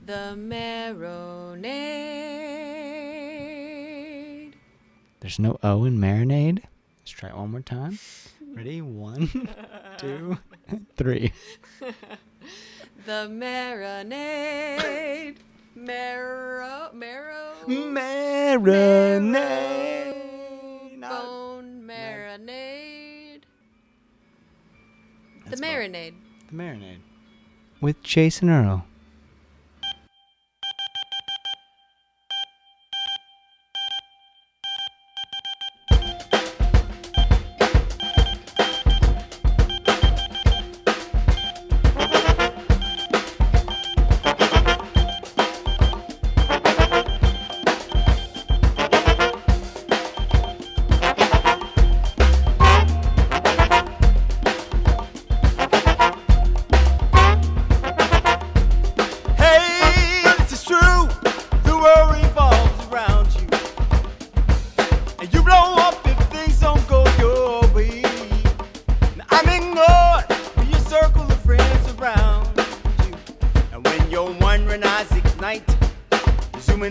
The Marinade. There's no O in Marinade. Let's try it one more time. Ready? 1, 2, 3. The Marinade. Marinade. Bone marinade. The That's Marinade. The Marinade. With Jason Earle.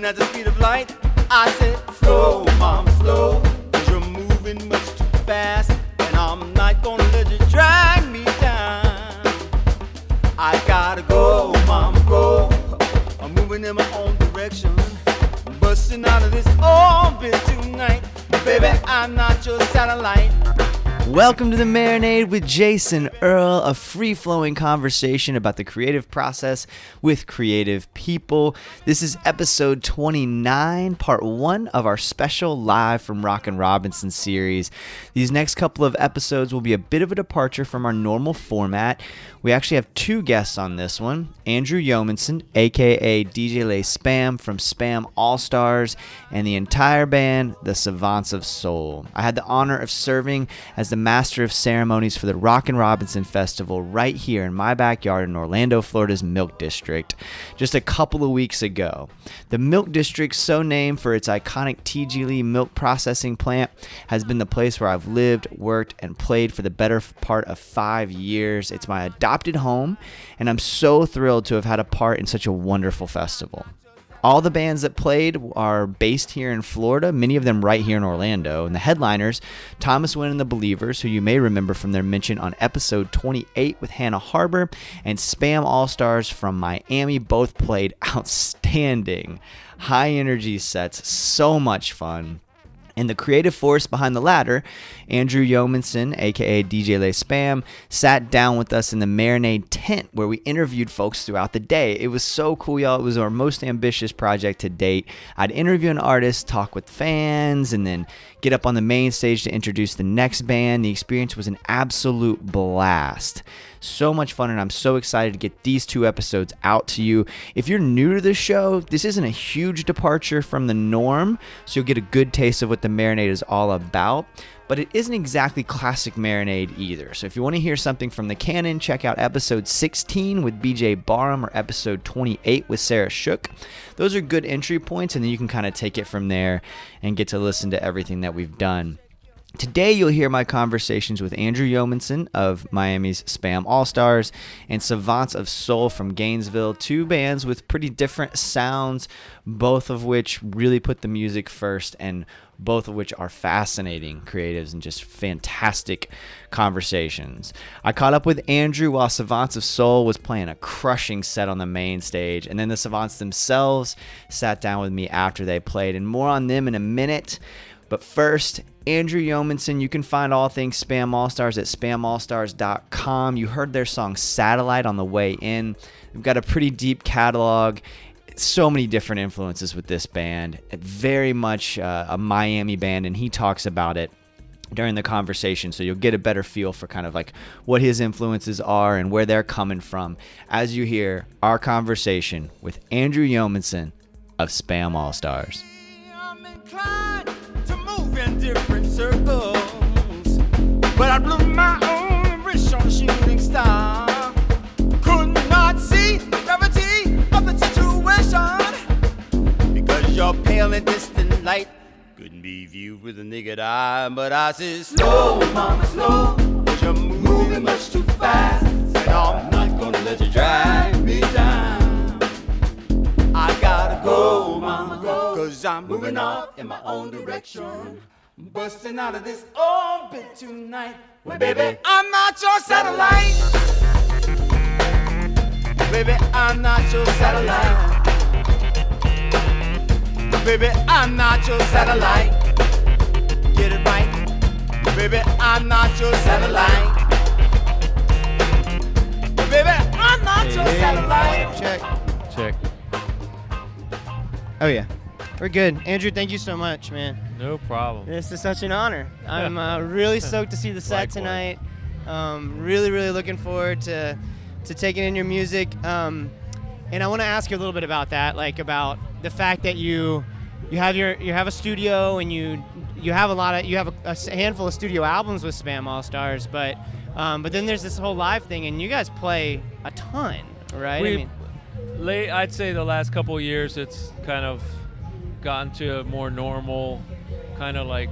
At the speed of light, I said, slow, mom, slow, 'cause you're moving much too fast, and I'm not gonna let you drag me down. I gotta go, mom, go. I'm moving in my own direction, busting out of this orbit tonight. Baby, I'm not your satellite. Welcome to The Marinade with Jason Earle, a free-flowing conversation about the creative process with creative people. This is episode 29, part 1 of our special Live from Rockin Robinson series. These next couple of episodes will be a bit of a departure from our normal format. We actually have 2 guests on this one. Andrew Yeomanson, aka DJ Lay Spam from Spam AllStars, and the entire band, the Savants of Soul. I had the honor of serving as the master of ceremonies for the Rockin Robinson Festival right here in my backyard in Orlando, Florida's Milk District, just a couple of weeks ago. The Milk District, so named for its iconic T.G. Lee milk processing plant, has been the place where I've lived, worked, and played for the better part of 5 years. It's my adopted home, and I'm so thrilled to have had a part in such a wonderful festival. All the bands that played are based here in Florida, many of them right here in Orlando. And the headliners, Thomas Wynn and the Believers, who you may remember from their mention on episode 28 with Hannah Harbor, and Spam AllStars from Miami, both played outstanding, high-energy sets, so much fun. And the creative force behind the latter, Andrew Yeomanson, aka DJ Lay Spam, sat down with us in the Marinade tent where we interviewed folks throughout the day. It was so cool, y'all. It was our most ambitious project to date. I'd interview an artist, talk with fans, and then get up on the main stage to introduce the next band. The experience was an absolute blast. So much fun, and I'm so excited to get these 2 episodes out to you. If you're new to the show, this isn't a huge departure from the norm, so you'll get a good taste of what the Marinade is all about, but it isn't exactly classic Marinade either. So if you want to hear something from the canon, check out episode 16 with BJ Barham or episode 28 with Sarah Shook. Those are good entry points, and then you can kind of take it from there and get to listen to everything that we've done. Today, you'll hear my conversations with Andrew Yeomanson of Miami's Spam AllStars and Savants of Soul from Gainesville, 2 bands with pretty different sounds, both of which really put the music first and both of which are fascinating creatives and just fantastic conversations. I caught up with Andrew while Savants of Soul was playing a crushing set on the main stage, and then the Savants themselves sat down with me after they played, and more on them in a minute. But first, Andrew Yeomanson, you can find all things Spam AllStars at spamallstars.com. You heard their song Satellite on the way in. They've got a pretty deep catalog. So many different influences with this band. Very much a Miami band, and he talks about it during the conversation, so you'll get a better feel for kind of like what his influences are and where they're coming from as you hear our conversation with Andrew Yeomanson of Spam AllStars. In different circles, but I blew my own wrist on a shooting star. Could not see the gravity of the situation because your pale and distant light couldn't be viewed with a naked eye. But I said, slow, mama, slow, 'cause you're moving much too fast, and I'm not gonna let you drag me down. I'm moving off in my own direction. Busting out of this orbit tonight. Well, baby, I'm not your satellite. Baby, I'm not your satellite. Baby, I'm not your satellite. Get it right. Baby, I'm not your satellite. Baby, I'm not your satellite. Check. Oh yeah, we're good. Andrew, thank you so much, man. No problem. This is such an honor. I'm really stoked to see the set tonight. Really looking forward to taking in your music. And I want to ask you a little bit about that, like about the fact that you have a studio and you have a handful of studio albums with Spam AllStars, but then there's this whole live thing, and you guys play a ton, right? I'd say the last couple of years, it's kind of gotten to a more normal, kind of like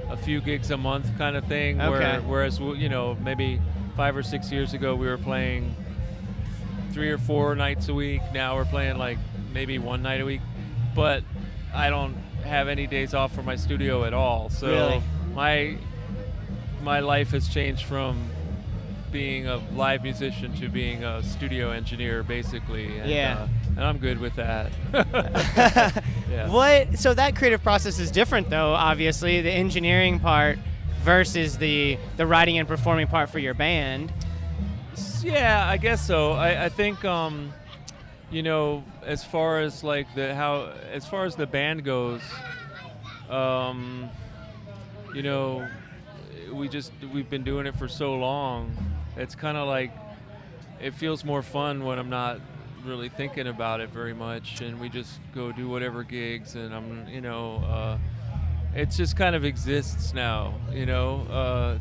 a few gigs a month kind of thing. Okay. Whereas maybe 5 or 6 years ago we were playing 3 or 4 nights a week. Now we're playing like maybe 1 night a week, but I don't have any days off from my studio at all. So really? my life has changed from being a live musician to being a studio engineer, basically. And, and I'm good with that. Yeah. So that creative process is different, though, obviously, the engineering part versus the writing and performing part for your band. Yeah, I guess so. I think, as far as like as far as the band goes, we've been doing it for so long. It's kind of like it feels more fun when I'm not really thinking about it very much, and we just go do whatever gigs, and it just kind of exists now.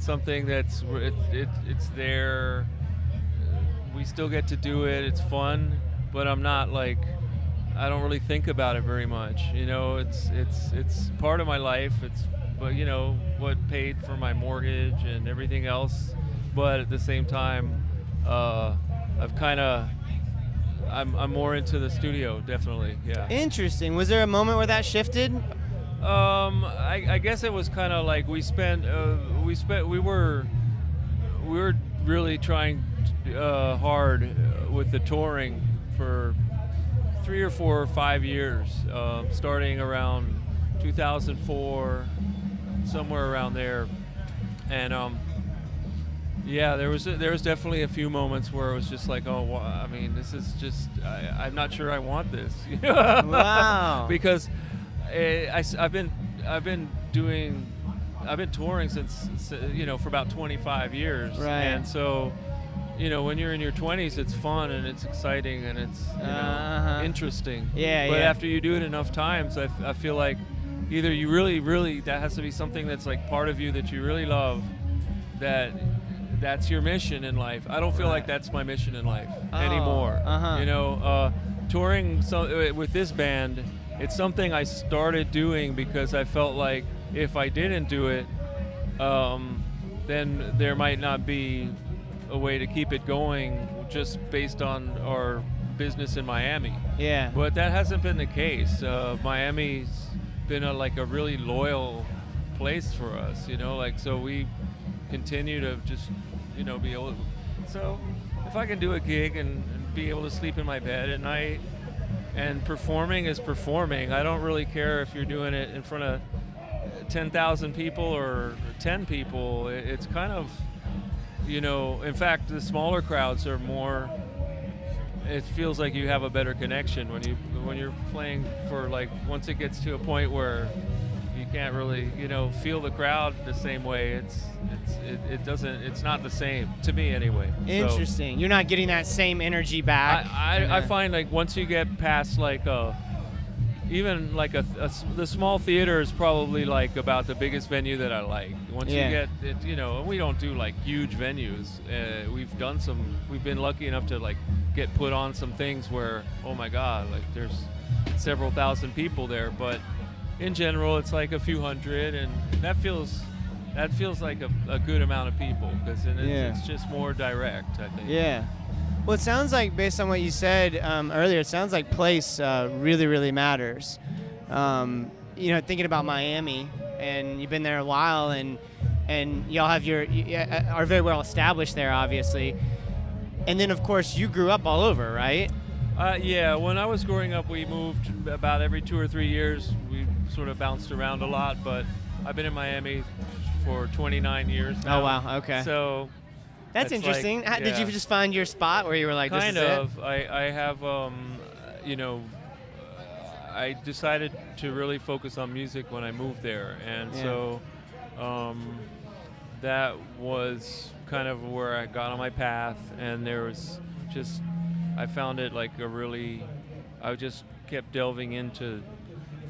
Something that's it's there. We still get to do it. It's fun, but I'm not like, I don't really think about it very much. It's part of my life. But what paid for my mortgage and everything else. But at the same time, I'm more into the studio, definitely. Yeah. Interesting. Was there a moment where that shifted? I guess it was kind of like we were really trying hard with the touring for 3 or 4 or 5 years, starting around 2004, somewhere around there, and there was definitely a few moments where it was just like, this is just I'm not sure I want this. Wow. Because I've been touring since for about 25 years, right. And so when you're in your 20s, it's fun and it's exciting and it's interesting. Yeah. But after you do it enough times, I feel like either you really that has to be something that's like part of you that you really love, that's your mission in life. I don't feel like that's my mission in life anymore. Touring with this band, it's something I started doing because I felt like if I didn't do it, then there might not be a way to keep it going just based on our business in Miami. Yeah. But that hasn't been the case. Miami's been a really loyal place for us, so we continue to just, be able to. So if I can do a gig and be able to sleep in my bed at night, and performing is performing. I don't really care if you're doing it in front of 10,000 people or 10 people. It's kind of, in fact, the smaller crowds are more, it feels like you have a better connection when you're playing for once it gets to a point where you can't really, feel the crowd the same way. It's not the same to me anyway. Interesting. You're not getting that same energy back. I find once you get past even the small theater is probably about the biggest venue that I like. Once you get it, and we don't do huge venues. We've been lucky enough to get put on some things where, oh my God, there's several thousand people there, but in general it's a few hundred, and that feels like a good amount of people because it's just more direct, I think. Yeah. Well, it sounds like, based on what you said earlier, it sounds like place really, really matters. Thinking about Miami, and you've been there a while, and y'all have are very well established there, obviously. And then, of course, you grew up all over, right? Yeah, when I was growing up, we moved about every 2 or 3 years. We sort of bounced around a lot, but I've been in Miami for 29 years now. Oh, wow, okay. So that's interesting. Like, Did you just find your spot where you were like, this kind is of. it? I have, I decided to really focus on music when I moved there, and so that was kind of where I got on my path, and there was just, I found it like I just kept delving into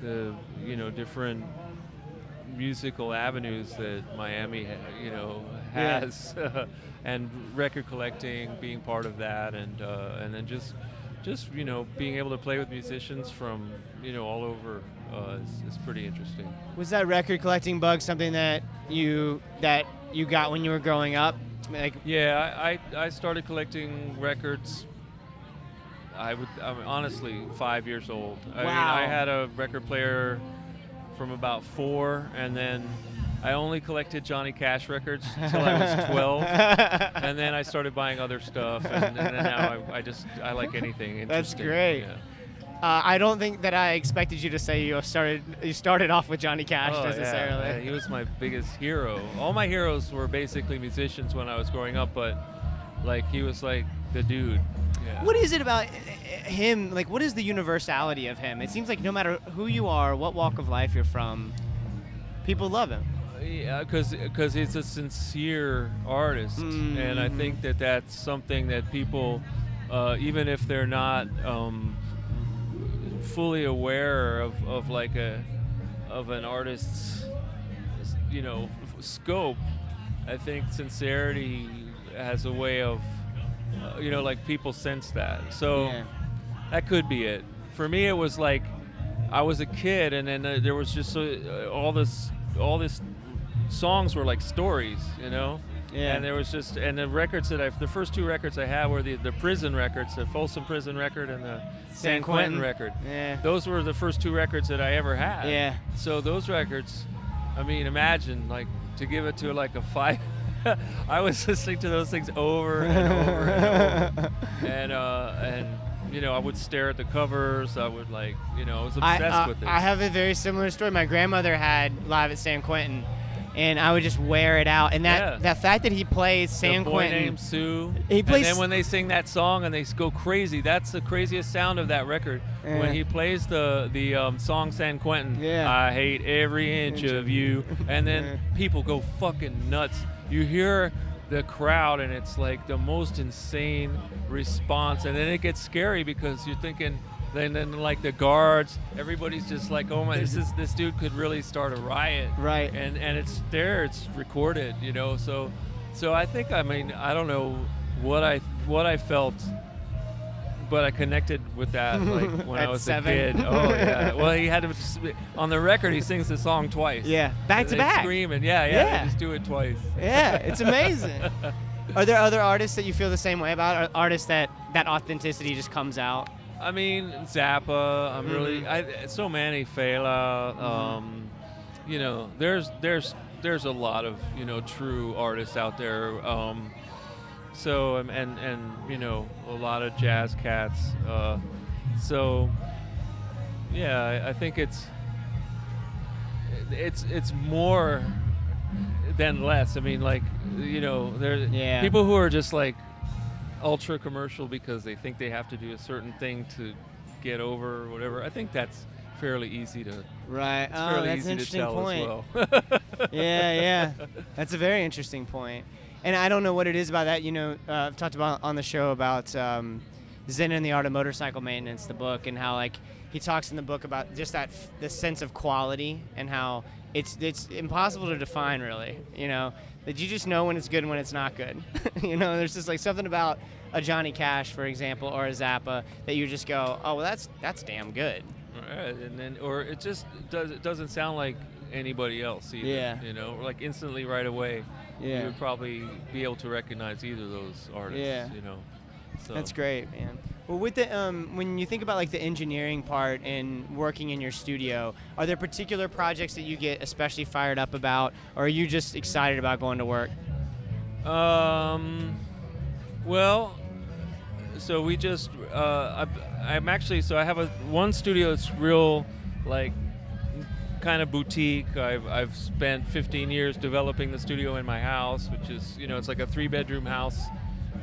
the, different musical avenues that Miami, has, and record collecting, being part of that, and then just being able to play with musicians from all over is pretty interesting. Was that record collecting bug something that you got when you were growing up? Yeah, I started collecting records. I'm honestly 5 years old. I mean, I had a record player from about 4, and then I only collected Johnny Cash records until I was 12, and then I started buying other stuff, and then now I like anything interesting. That's great. Yeah. I don't think that I expected you to say you started off with Johnny Cash necessarily. Yeah, he was my biggest hero. All my heroes were basically musicians when I was growing up, but he was like the dude. Yeah. What is it about him? Like, what is the universality of him? It seems like no matter who you are, what walk of life you're from, people love him. Yeah, because he's a sincere artist, and I think that that's something that people, even if they're not fully aware of an artist's, scope, I think sincerity has a way of, people sense that. So that could be it. For me, it was like I was a kid, and then there was just all this songs were like stories, Yeah. And there was and the records the first 2 records I had were the prison records, the Folsom Prison record and the San Quentin record. Yeah. Those were the first 2 records that I ever had. Yeah. So those records, I mean, imagine to give it to a 5. I was listening to those things over and over and over. And I would stare at the covers. I would I was obsessed with it. I have a very similar story. My grandmother had Live at San Quentin, and I would just wear it out. And that fact that he plays San Quentin. Boy Named Sue. He plays. And then when they sing that song and they go crazy, that's the craziest sound of that record. Yeah. When he plays the song San Quentin, I hate every inch of you. And then people go fucking nuts. You hear the crowd, and it's like the most insane response. And then it gets scary because you're thinking, then the guards, everybody's just like, oh my, this dude could really start a riot. Right. And it's there, it's recorded, So I think, I don't know what I felt, but I connected with that when I was 7? a kid. Oh yeah. Well, he had to on the record. He sings the song twice. Yeah, back to back. Screaming. Yeah. They just do it twice. Yeah, it's amazing. Are there other artists that you feel the same way about? Or artists that authenticity just comes out? I mean, Zappa. I'm really so many. Fela. There's a lot of true artists out there. So and a lot of jazz cats. So yeah, I think it's more than less. I mean, there's people who are just ultra commercial because they think they have to do a certain thing to get over or whatever. I think that's fairly easy to right. Fairly that's easy an interesting to tell point. As well. yeah, that's a very interesting point. And I don't know what it is about that. I've talked about on the show about Zen and the Art of Motorcycle Maintenance, the book, and how he talks in the book about just the sense of quality and how it's impossible to define really. That you just know when it's good and when it's not good. There's just something about a Johnny Cash, for example, or a Zappa that you just go, oh well, that's damn good. Right, and then or it just doesn't sound like anybody else either. Yeah. Instantly right away. Yeah. You would probably be able to recognize either of those artists. Yeah. So That's great, man. Well, with the when you think about like the engineering part and working in your studio, are there particular projects that you get especially fired up about, or are you just excited about going to work? Well, so we just I'm actually, so I have one studio that's real like kind of boutique. I've spent 15 years developing the studio in my house, which is, it's like a 3-bedroom house.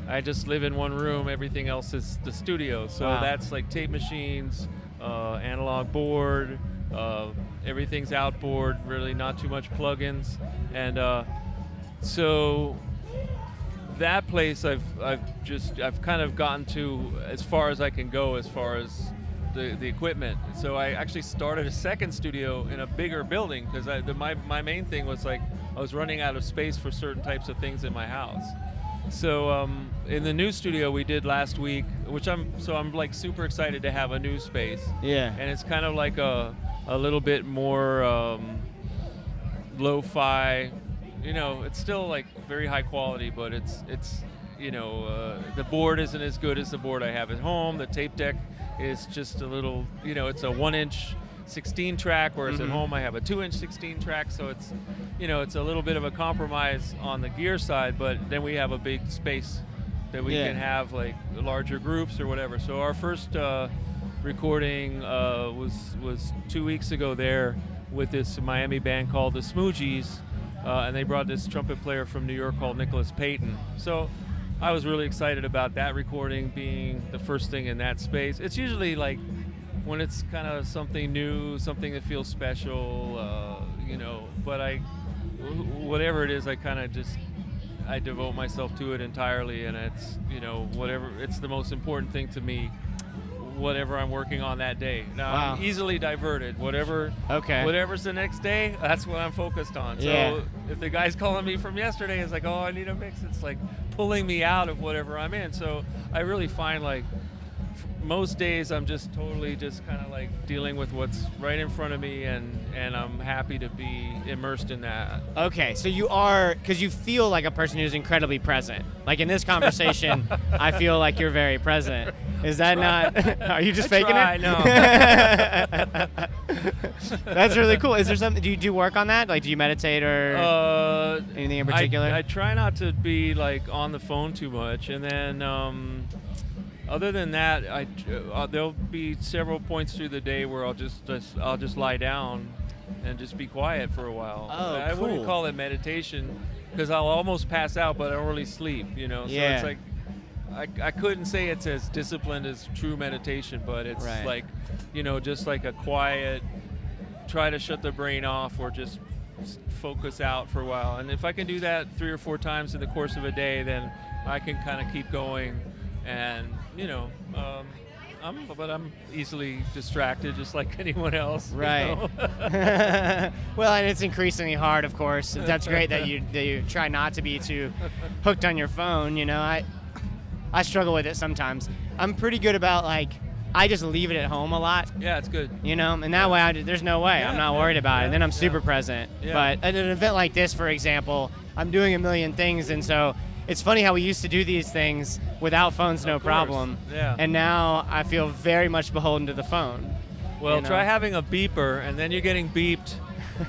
I just live in one room. Everything else is the studio. So Wow. that's like tape machines, analog board, everything's outboard, really not too much plugins. And so that place I've kind of gotten to as far as I can go as far as the equipment. So I actually started a second studio in a bigger building because my main thing was like I was running out of space for certain types of things in my house. So in the new studio we did last week, which I'm like super excited to have a new space. Yeah. And it's kind of like a little bit more lo-fi. It's still like very high quality, but it's the board isn't as good as the board I have at home. The tape deck is just a little, it's a 1-inch 16 track, whereas at home I have a 2-inch 16 track. So it's, it's a little bit of a compromise on the gear side, but then we have a big space that we can have like larger groups or whatever. So our first recording was 2 weeks ago there with this Miami band called the Smoogies, and they brought this trumpet player from New York called Nicholas Payton. So I was really excited about that recording being the first thing in that space. It's usually like when it's kind of something new, something that feels special, but whatever it is, I devote myself to it entirely, and it's, whatever, it's the most important thing to me, whatever I'm working on that day. Now, Wow. I'm easily diverted. Whatever's the next day, that's what I'm focused on. So if the guy's calling me from yesterday, it's like, oh, I need a mix. It's like pulling me out of whatever I'm in. So I really find like most days I'm just totally just kind of like dealing with what's right in front of me, and I'm happy to be immersed in that. Okay, so you are, because you feel like a person who's incredibly present. Like in this conversation, I feel like you're very present. Is that not? Are you just faking try, it? no. That's really cool. Is there something? Do you do work on that? Like, do you meditate or anything in particular? I try not to be like on the phone too much, and then other than that, there'll be several points through the day where I'll just lie down and just be quiet for a while. Oh, I cool. wouldn't call it meditation because I'll almost pass out, but I don't really sleep. So Yeah. it's like I couldn't say it's as disciplined as true meditation, but it's Right. like just like a quiet, try to shut the brain off or just focus out for a while. And if I can do that 3 or 4 times in the course of a day, then I can kind of keep going. And I'm easily distracted, just like anyone else. Right. Well, and it's increasingly hard, of course. That's great that you try not to be too hooked on your phone. I struggle with it sometimes. I'm pretty good about I just leave it at home a lot. Yeah, it's good. And that way there's no way I'm not worried about it. And then I'm super present. Yeah. But at an event like this, for example, I'm doing a million things, and so it's funny how we used to do these things without phones, no Of course. problem. Yeah. And now I feel very much beholden to the phone. Well, try having a beeper, and then you're getting beeped,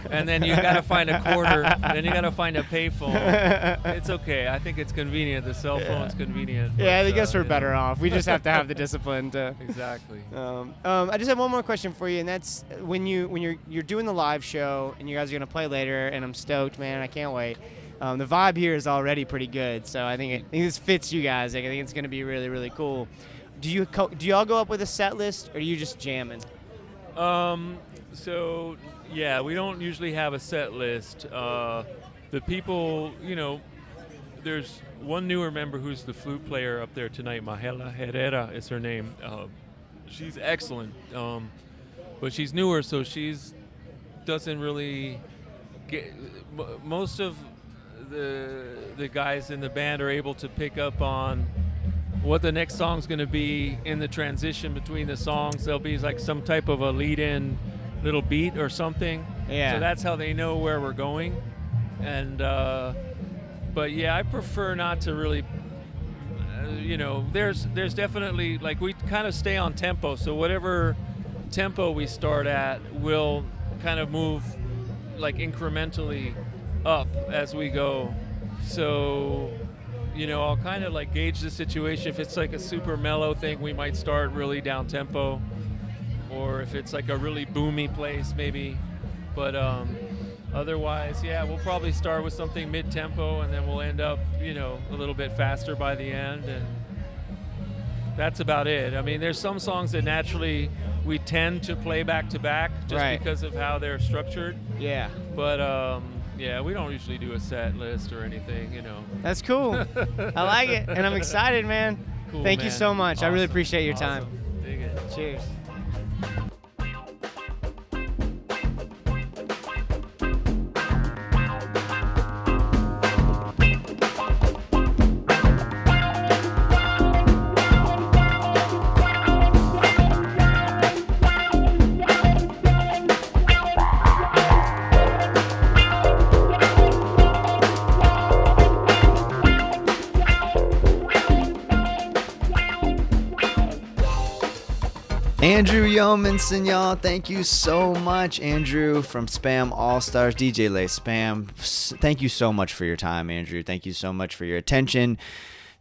and then you got to find a quarter, then you got to find a payphone. It's okay. I think it's convenient. The cell phone's convenient. Yeah, but, I guess we're better off. We just have to have the discipline to. Exactly. I just have one more question for you, and that's when you're doing the live show, and you guys are gonna play later, and I'm stoked, man. I can't wait. The vibe here is already pretty good, so I think this fits you guys. I think it's gonna be really, really cool. Do y'all go up with a set list, or are you just jamming? So yeah, we don't usually have a set list. The people, there's one newer member who's the flute player up there tonight. Mahela Herrera is her name. She's excellent, but she's newer, so doesn't really get. Most of the guys in the band are able to pick up on what the next song's going to be in the transition between the songs. There'll be like some type of a lead-in little beat or something. Yeah. So that's how they know where we're going. And but yeah, I prefer not to really there's definitely, like, we kind of stay on tempo. So whatever tempo we start at, we'll kind of move like incrementally up as we go. So, I'll kind of like gauge the situation. If it's like a super mellow thing, we might start really down tempo, or if it's like a really boomy place, maybe. But otherwise, yeah, we'll probably start with something mid-tempo, and then we'll end up, a little bit faster by the end, and that's about it. I mean, there's some songs that naturally we tend to play back to back just because of how they're structured. Yeah. But yeah, we don't usually do a set list or anything, That's cool. I like it, and I'm excited, man. Cool, Thank you man. so much. Awesome. I really appreciate your time. Awesome. Dig it. Cheers. Andrew Yeomanson, y'all. Thank you so much, Andrew from Spam AllStars, DJ Lay Spam. Thank you so much for your time, Andrew. Thank you so much for your attention.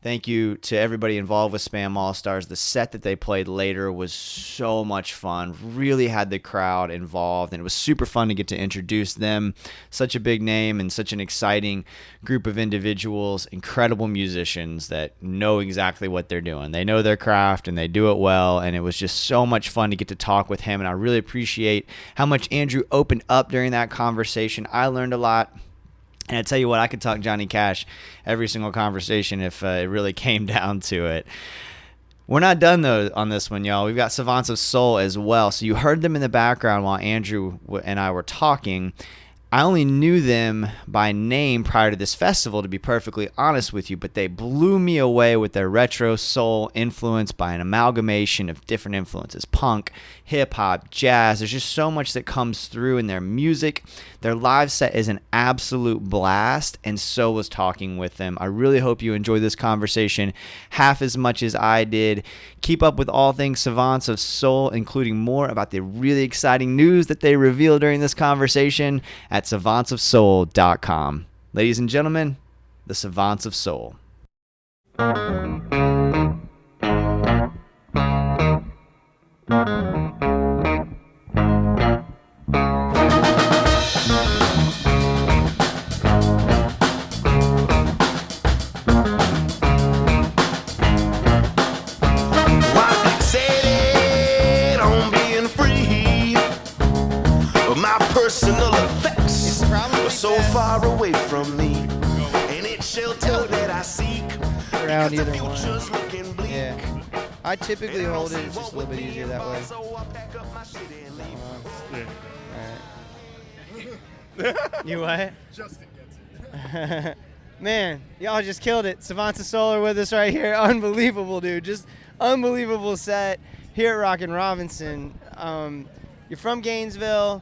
Thank you to everybody involved with Spam AllStars. The set that they played later was so much fun. Really had the crowd involved, and it was super fun to get to introduce them. Such a big name and such an exciting group of individuals, incredible musicians that know exactly what they're doing. They know their craft, and they do it well, and it was just so much fun to get to talk with him, and I really appreciate how much Andrew opened up during that conversation. I learned a lot. And I tell you what, I could talk Johnny Cash every single conversation if it really came down to it. We're not done, though, on this one, y'all. We've got Savants of Soul as well. So you heard them in the background while Andrew and I were talking. I only knew them by name prior to this festival, to be perfectly honest with you, but they blew me away with their retro soul influence by an amalgamation of different influences: punk, hip-hop, jazz. There's just so much that comes through in their music. Their live set is an absolute blast, and so was talking with them. I really hope you enjoyed this conversation half as much as I did. Keep up with all things Savants of Soul, including more about the really exciting news that they revealed during this conversation at savantsofsoul.com. Ladies and gentlemen, the Savants of Soul. Personal effects are so far away from me, and it's shelter that I seek. Around because either the one. future's looking bleak. Yeah. I typically hold it. It's just a little bit easier that way. Alright. You what? Justin gets it. Man, y'all just killed it. Savants of Soul are with us right here. Unbelievable, dude. Just unbelievable set here at Rockin Robinson. You're from Gainesville.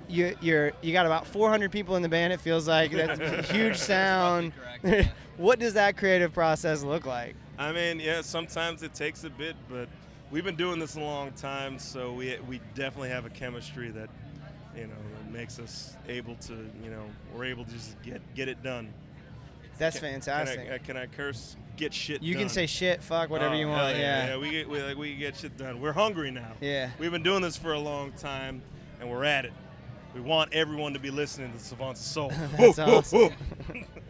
You got about 400 people in the band. It feels like that's a huge sound. What does that creative process look like? I mean, yeah, sometimes it takes a bit, but we've been doing this a long time, so we definitely have a chemistry that, that makes us able to, we're able to just get it done. That's fantastic. Can I curse? Get shit done. You can say shit, fuck, whatever you want. Yeah, we get shit done. We're hungry now. Yeah. We've been doing this for a long time, and we're at it. We want everyone to be listening to Savants of Soul. That's awesome.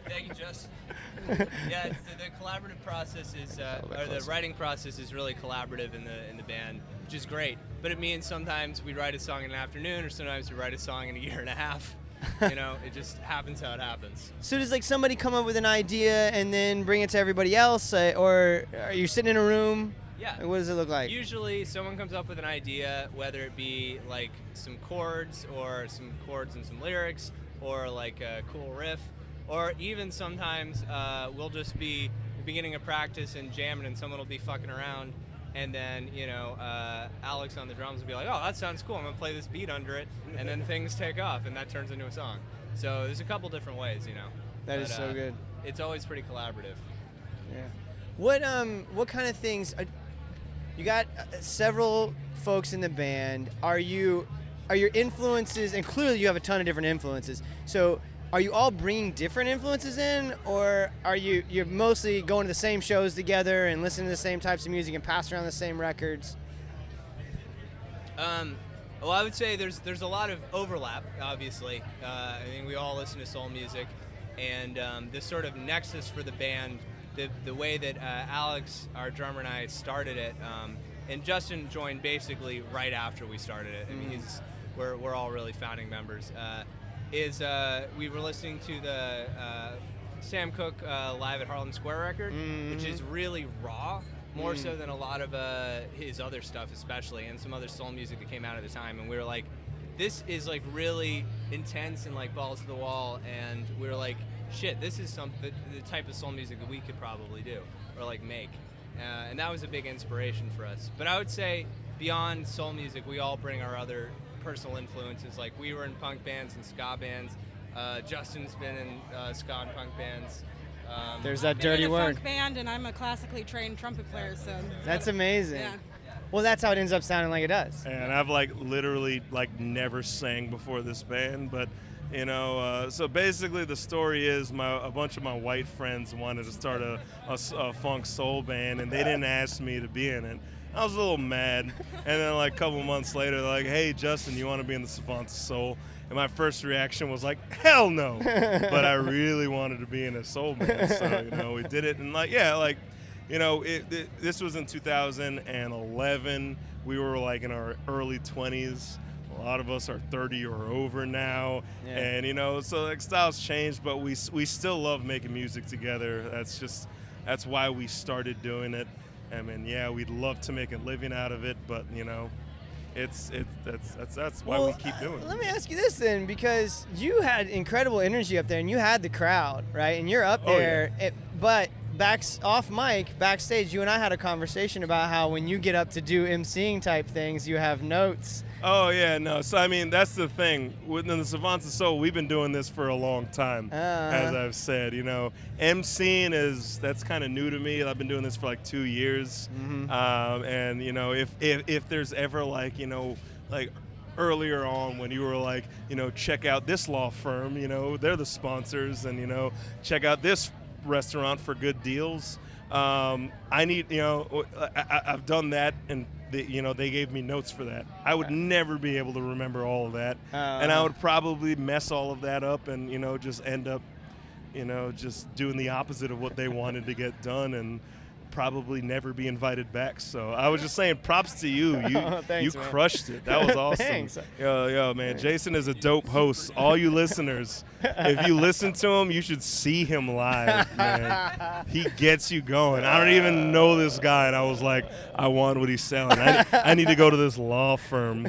Thank you, Justin. Yeah, the collaborative process is, or the writing process is really collaborative in the band, which is great. But it means sometimes we write a song in an afternoon, or sometimes we write a song in a year and a half. It just happens how it happens. So does somebody come up with an idea and then bring it to everybody else, or are you sitting in a room? Yeah. What does it look like? Usually someone comes up with an idea, whether it be like some chords and some lyrics, or like a cool riff, or even sometimes we'll just be the beginning of practice and jamming, and someone will be fucking around, and then Alex on the drums will be like, oh, that sounds cool, I'm gonna play this beat under it, and then things take off, and that turns into a song. So there's a couple different ways, That is so good. It's always pretty collaborative. Yeah. What kind of things? You got several folks in the band. Are your influences, and clearly you have a ton of different influences. So are you all bringing different influences in, or are you're mostly going to the same shows together and listening to the same types of music and passing around the same records? Well, I would say there's a lot of overlap, obviously. I mean, we all listen to soul music, and this sort of nexus for the band, the way that Alex, our drummer, and I started it, and Justin joined basically right after we started it. I mean, we're all really founding members. We were listening to the Sam Cooke Live at Harlem Square record, which is really raw. More so than a lot of his other stuff, especially, and some other soul music that came out at the time. And we were like, this is like really intense and like balls to the wall. And we were like, shit, this is the type of soul music that we could probably do or like make. And that was a big inspiration for us. But I would say beyond soul music, we all bring our other personal influences. Like we were in punk bands and ska bands. Justin's been in ska and punk bands. There's that dirty I'm in a word. funk band, and I'm a classically trained trumpet player, so That's amazing. Yeah. Well, that's how it ends up sounding like it does. And I've like literally like never sang before this band, but you know, so basically the story is a bunch of my white friends wanted to start a funk soul band, and they didn't ask me to be in it. I was a little mad, and then like a couple months later, they're like, "Hey, Justin, you want to be in the Savants of Soul?" And my first reaction was like, "Hell no!" But I really wanted to be in a soul band, so you know, we did it. And like, yeah, like, you know, this was in 2011. We were like in our early 20s. A lot of us are 30 or over now, and you know, so like styles changed, but we still love making music together. That's why we started doing it. I mean, yeah, we'd love to make a living out of it, but you know, that's why we keep doing it. Let me ask you this then, because you had incredible energy up there, and you had the crowd, right? And you're up there, but off mic, backstage, you and I had a conversation about how when you get up to do emceeing type things, you have notes. Oh, yeah, no. So, I mean, that's the thing. Within the Savants of Soul, we've been doing this for a long time, as I've said. You know, emceeing that's kind of new to me. I've been doing this for like 2 years. And, you know, if there's ever like, you know, like earlier on when you were like, you know, check out this law firm, you know, they're the sponsors, and, you know, check out this restaurant for good deals. I've done that, and they gave me notes for that. I would never be able to remember all of that, and I would probably mess all of that up, and you know, just end up, you know, just doing the opposite of what they wanted to get done, and probably never be invited back. So I was just saying, props to you. Thanks, you man. crushed it. That was awesome. Thanks. Yo, man, Jason is a dope host. All you listeners, if you listen to him, you should see him live, man. He gets you going. I don't even know this guy, and I was like, I want what he's selling. I need to go to this law firm.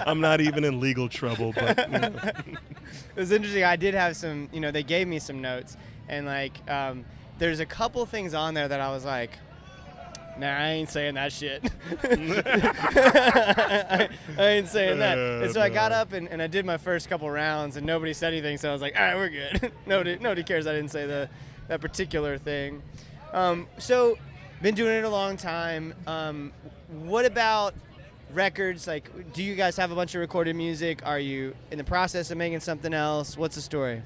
I'm not even in legal trouble, but you know. It was interesting. I did have some, you know, they gave me some notes, and like, there's a couple things on there that I was like, nah, I ain't saying that shit. I ain't saying that. And so I got up and I did my first couple rounds, and nobody said anything, so I was like, all right, we're good. Nobody cares I didn't say that particular thing. So, been doing it a long time. What about records? Like, do you guys have a bunch of recorded music? Are you in the process of making something else? What's the story?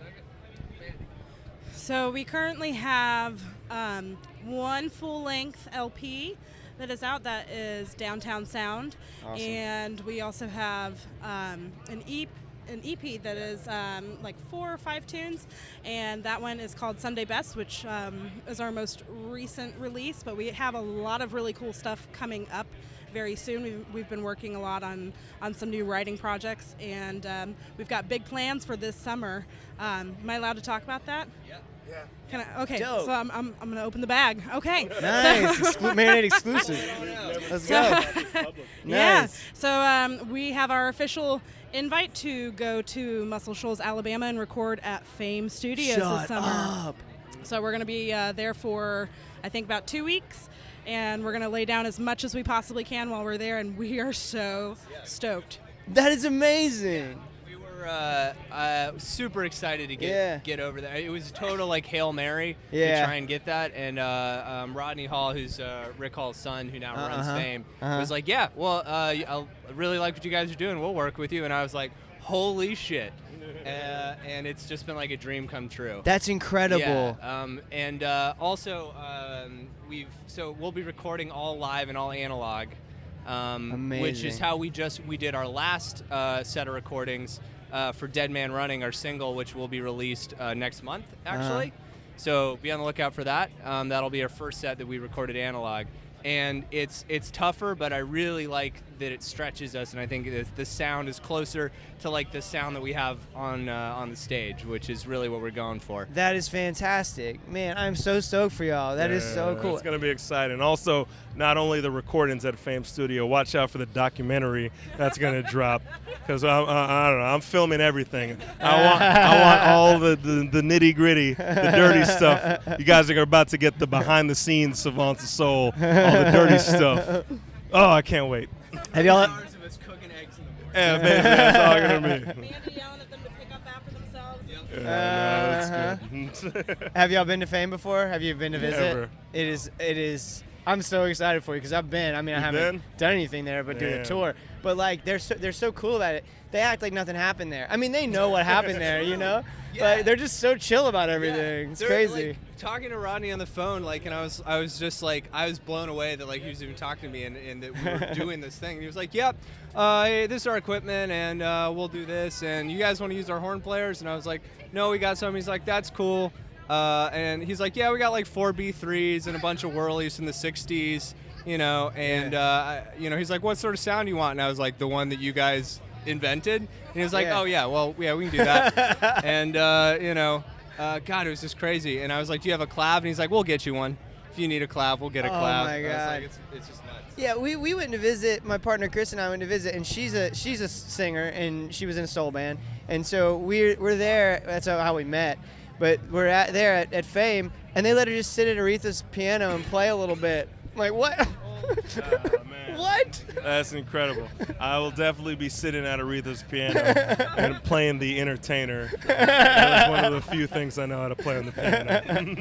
So we currently have one full-length LP that is out. That is Downtown Sound. Awesome. And we also have an EP that is like 4 or 5 tunes, and that one is called Sunday Best, which is our most recent release. But we have a lot of really cool stuff coming up very soon. We've been working a lot on some new writing projects, and we've got big plans for this summer. Am I allowed to talk about that? Yeah. Can I? Okay. Dope. So I'm gonna open the bag. Okay. Nice. Marinade exclusive. Let's go. Yeah. Nice. So we have our official invite to go to Muscle Shoals, Alabama, and record at Fame Studios this summer. Up. So we're going to be there for, I think, about 2 weeks, and we're going to lay down as much as we possibly can while we're there, and we are so stoked. That is amazing. We were We're super excited to get over there. It was a total like Hail Mary to try and get that. And Rodney Hall, who's Rick Hall's son, who now runs Fame, was like, yeah, well, I really like what you guys are doing. We'll work with you. And I was like, holy shit. And it's just been like a dream come true. That's incredible. Yeah. Also, we'll be recording all live and all analog. Which is how we did our last set of recordings for Dead Man Running, our single, which will be released next month, actually. So be on the lookout for that. That'll be our first set that we recorded analog. And it's tougher, but I really like that it stretches us, and I think the sound is closer to like the sound that we have on the stage, which is really what we're going for. That is fantastic, man! I'm so stoked for y'all. That is so cool. It's gonna be exciting. Also, not only the recordings at Fame Studio, watch out for the documentary that's gonna drop, because I don't know, I'm filming everything. I want all the nitty gritty, the dirty stuff. You guys are about to get the behind the scenes Savants of Soul, all the dirty stuff. Oh, I can't wait. Have y'all? Hours of us cooking eggs in the morning. Yeah, man, that's all gonna be. Mandy yelling at them to pick up after themselves. Yeah, no, that's good. Have y'all been to Fame before? Have you been to visit? Never. It is. I'm so excited for you because I've been. I mean, I haven't done anything there, but doing a tour. But like, they're so cool about it. They act like nothing happened there. I mean, they know what happened there, you know. Yeah. Like, they're just so chill about everything. It's crazy. Like, talking to Rodney on the phone, like, and I was just like, I was blown away that like he was even talking to me and that we were doing this thing. And he was like, "Yep, hey, this is our equipment, and we'll do this. And you guys want to use our horn players?" And I was like, "No, we got some." He's like, "That's cool." And he's like, "Yeah, we got like 4 B3s and a bunch of whirlies from the '60s, you know." And you know, he's like, "What sort of sound do you want?" And I was like, "The one that you guys invented." And he was like, "Oh yeah, well yeah, we can do that." And you know, God, it was just crazy. And I was like, "Do you have a clav?" And he's like, "We'll get you one. If you need a clav, we'll get a clav." Oh my God. I was like, it's just nuts. Yeah, we went to visit. My partner Chris and I went to visit, and she's a singer, and she was in a soul band, and so we're there. That's how we met. But we're there at Fame, and they let her just sit at Aretha's piano and play a little bit. I'm like, what? Man. What? That's incredible. I will definitely be sitting at Aretha's piano and playing the entertainer. That's one of the few things I know how to play on the piano. I'm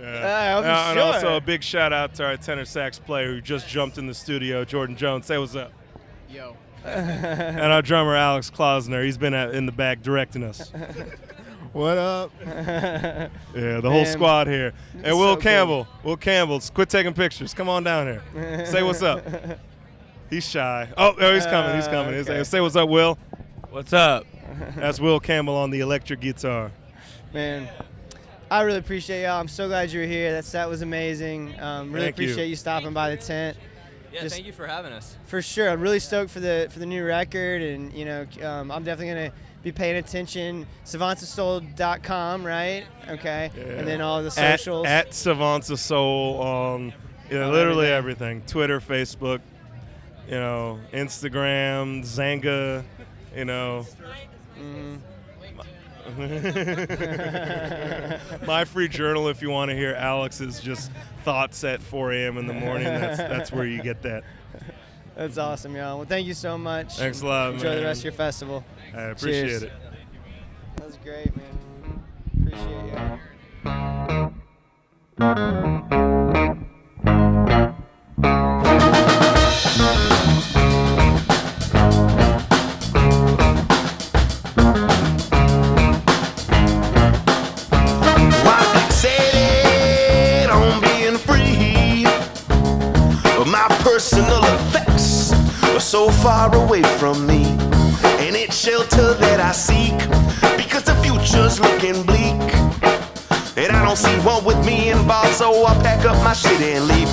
And sure. also a big shout out to our tenor sax player who just jumped in the studio, Jordan Jones. Say what's up. Yo. And our drummer, Alex Klausner. He's been in the back directing us. What up? Yeah, the whole squad here. And Will so Campbell. Cool. Will Campbell, quit taking pictures. Come on down here. Say what's up. He's shy. Oh, he's coming. He's coming. Okay. Say what's up, Will. What's up? That's Will Campbell on the electric guitar. Man, I really appreciate y'all. I'm so glad you were here. That set was amazing. Really appreciate you stopping by the tent. Yeah, thank you for having us. For sure. I'm really stoked for the new record, and you know, I'm definitely gonna be paying attention. SavantsofSoul.com, right? Okay. Yeah. And then all the socials. At Savants of Soul on literally everything. Twitter, Facebook, you know, Instagram, Zanga, you know. My free journal, if you want to hear Alex's just thoughts at 4 a.m. in the morning, that's where you get that. That's awesome, y'all. Well, thank you so much. Thanks a lot, Enjoy man. the rest of your festival. I appreciate Cheers. it. That was great, man. Appreciate you. Why fixated on being free? My personal effects are so far away from me, and it's shelter that I seek, because the future's looking bleak, and I don't see one with me involved, so I pack up my shit and leave.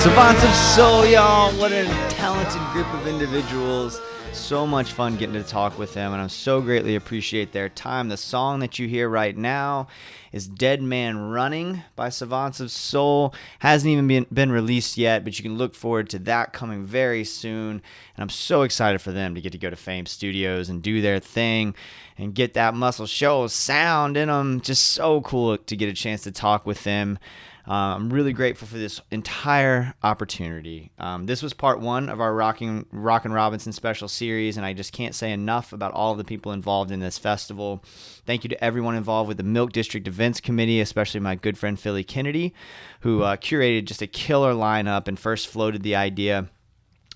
Savants of Soul, y'all. What a talented group of individuals. So much fun getting to talk with them, and I so greatly appreciate their time. The song that you hear right now is Dead Man Running by Savants of Soul. Hasn't even been released yet, but you can look forward to that coming very soon. And I'm so excited for them to get to go to Fame Studios and do their thing and get that Muscle Shoals sound in them. Just so cool to get a chance to talk with them. I'm really grateful for this entire opportunity. This was part one of our Rockin Robinson special series, and I just can't say enough about all of the people involved in this festival. Thank you to everyone involved with the Milk District Events Committee, especially my good friend Philly Kennedy, who curated just a killer lineup and first floated the idea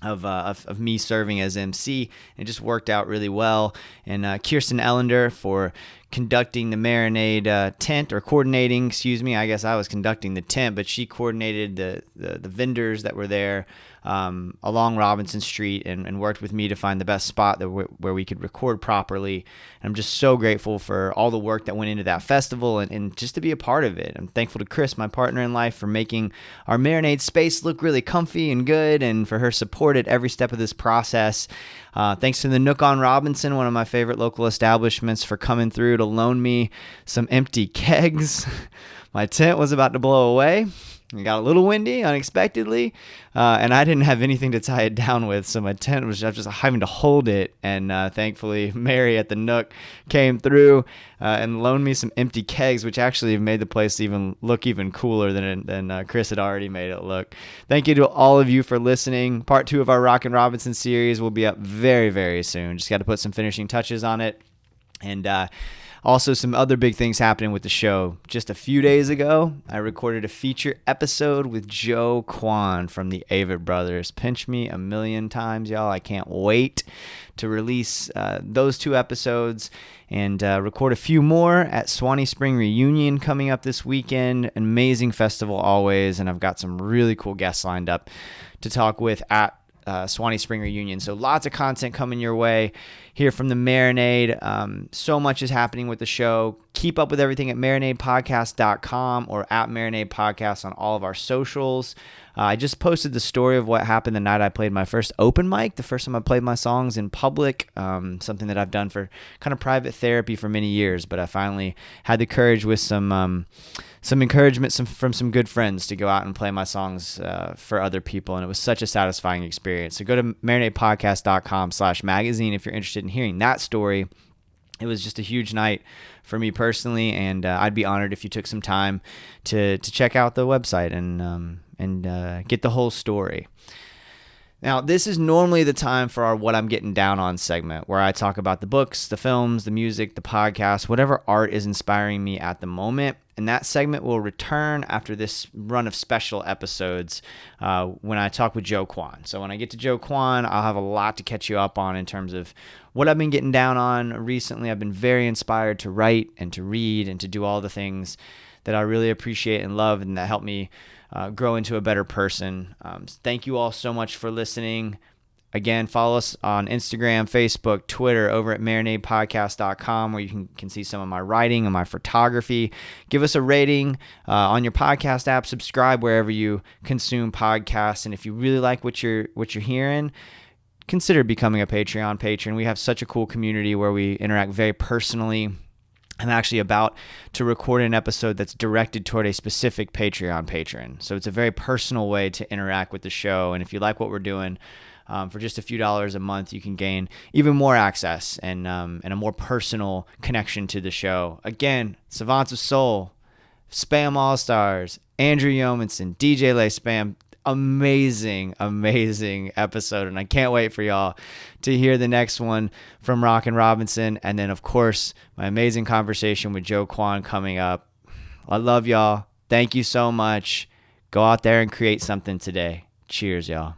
of me serving as MC. It just worked out really well. And Kirsten Ellender for conducting the Marinade tent, or coordinating, excuse me. I guess I was conducting the tent, but she coordinated the vendors that were there along Robinson Street and worked with me to find the best spot where we could record properly. And I'm just so grateful for all the work that went into that festival and just to be a part of it. I'm thankful to Chris, my partner in life, for making our Marinade space look really comfy and good, and for her support at every step of this process. Thanks to the Nook on Robinson, one of my favorite local establishments, for coming through to loan me some empty kegs. My tent was about to blow away. It got a little windy unexpectedly, and I didn't have anything to tie it down with, so my tent was just having to hold it. And thankfully, Mary at the Nook came through and loaned me some empty kegs, which actually made the place look even cooler than Chris had already made it look. Thank you to all of you for listening. Part 2 of our Rockin Robinson series will be up very, very soon. Just got to put some finishing touches on it. And also, some other big things happening with the show. Just a few days ago, I recorded a feature episode with Joe Kwan from the Avett Brothers. Pinch me a million times, y'all. I can't wait to release those 2 episodes and record a few more at Swanee Spring Reunion coming up this weekend. An amazing festival always, and I've got some really cool guests lined up to talk with at Swanee Spring Reunion. So lots of content coming your way here from the Marinade. So much is happening with the show. Keep up with everything at marinadepodcast.com or at Marinade Podcast on all of our socials. I just posted the story of what happened the night I played my first open mic, the first time I played my songs in public, something that I've done for kind of private therapy for many years, but I finally had the courage with some encouragement from some good friends to go out and play my songs for other people, and it was such a satisfying experience. So go to marinadepodcast.com/magazine if you're interested in hearing that story. It was just a huge night for me personally, and I'd be honored if you took some time to check out the website and get the whole story. Now, this is normally the time for our What I'm Getting Down On segment, where I talk about the books, the films, the music, the podcast, whatever art is inspiring me at the moment. And that segment will return after this run of special episodes when I talk with Joe Kwan. So when I get to Joe Kwan, I'll have a lot to catch you up on in terms of what I've been getting down on recently. I've been very inspired to write and to read and to do all the things that I really appreciate and love and that help me grow into a better person. Thank you all so much for listening. Again, follow us on Instagram, Facebook, Twitter, over at marinadepodcast.com, where you can see some of my writing and my photography. Give us a rating on your podcast app. Subscribe wherever you consume podcasts. And if you really like what you're hearing, consider becoming a Patreon patron. We have such a cool community where we interact very personally. I'm actually about to record an episode that's directed toward a specific Patreon patron. So it's a very personal way to interact with the show. And if you like what we're doing, for just a few dollars a month, you can gain even more access and a more personal connection to the show. Again, Savants of Soul, Spam AllStars, Andrew Yeomanson, DJ Lay Spam. Amazing episode, and I can't wait for y'all to hear the next one from Rockin Robinson, and then of course my amazing conversation with Joe Kwan coming up. I love y'all. Thank you so much. Go out there and create something today. Cheers, y'all.